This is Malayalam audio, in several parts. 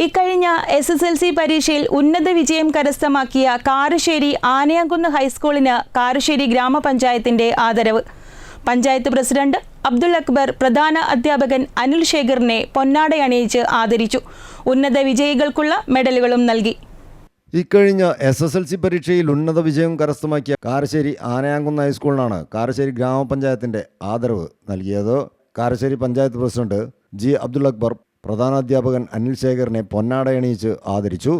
ഇക്കഴിഞ്ഞ SSLC പരീക്ഷയിൽ ഉന്നത വിജയം കരസ്ഥമാക്കിയ കാരശ്ശേരി ആനയാംകുന്ന് ഹൈസ്കൂളിന് കാരശ്ശേരി ഗ്രാമപഞ്ചായത്തിന്റെ ആദരവ്. പഞ്ചായത്ത് പ്രസിഡന്റ് അബ്ദുൾ അക്ബർ പ്രധാന അധ്യാപകൻ അനിൽ ശേഖറിനെ പൊന്നാടയണിയിച്ച് ആദരിച്ചു. ഉന്നത വിജയികൾക്കുള്ള മെഡലുകളും നൽകി. ഇക്കഴിഞ്ഞ SSLC പരീക്ഷയിൽ ഉന്നത വിജയം കരസ്ഥമാക്കിയ കാരശ്ശേരി ആനയാംകുന്ന് ഹൈസ്കൂളിനാണ് കാരശ്ശേരി ഗ്രാമപഞ്ചായത്തിന്റെ ആദരവ് നൽകിയത്. Karassery panchayat president G. അബ്ദുൾ അക്ബർ പ്രധാനാധ്യാപകൻ അനിൽ ശേഖറിനെ പൊന്നാടയണിയിച്ച് ആദരിച്ചു.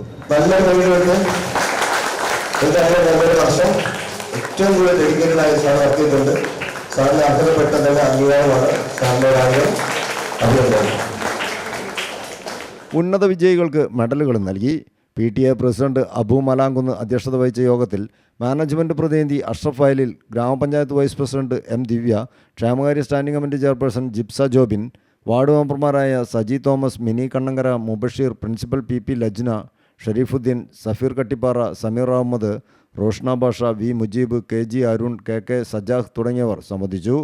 ഉന്നത വിജയികൾക്ക് മെഡലുകളും നൽകി. PTA പ്രസിഡന്റ് അബു മലാംകുന്ന് അധ്യക്ഷത വഹിച്ച യോഗത്തിൽ മാനേജ്മെൻറ്റ് പ്രതിനിധി അഷ്റഫ് ഫയലിൽ, ഗ്രാമപഞ്ചായത്ത് വൈസ് പ്രസിഡന്റ് M. ദിവ്യ, ക്ഷേമകാര്യ standing committee chairperson Jipsa Jobin, ward മെമ്പർമാരായ Saji Thomas, Mini Kannankara, Mubashir, principal PP Lajna, Shareefuddin, Safeer Kattippara, Sameer Ahammed, Roshna Basha, V. Mujeeb, KG Arun, KK Sajah തുടങ്ങിയവർ സംബന്ധിച്ചു.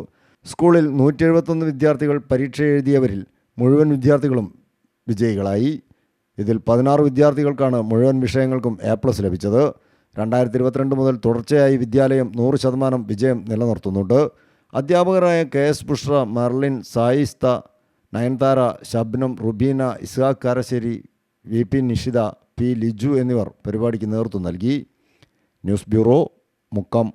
സ്കൂളിൽ 171 വിദ്യാർത്ഥികൾ പരീക്ഷ എഴുതിയവരിൽ മുഴുവൻ വിദ്യാർത്ഥികളും വിജയികളായി. ഇതിൽ 16 വിദ്യാർത്ഥികൾക്കാണ് മുഴുവൻ വിഷയങ്ങൾക്കും A+ ലഭിച്ചത്. 2022 മുതൽ തുടർച്ചയായി വിദ്യാലയം 100% വിജയം നിലനിർത്തുന്നുണ്ട്. അധ്യാപകരായ KS Bushra, Merlin, Saista, Nayanthara, Shabnam, Rubeena, Ishaq Karassery, VP Nishitha, P. Liju എന്നിവർ പരിപാടിക്ക് നേതൃത്വം നൽകി. News bureau, Mukkam.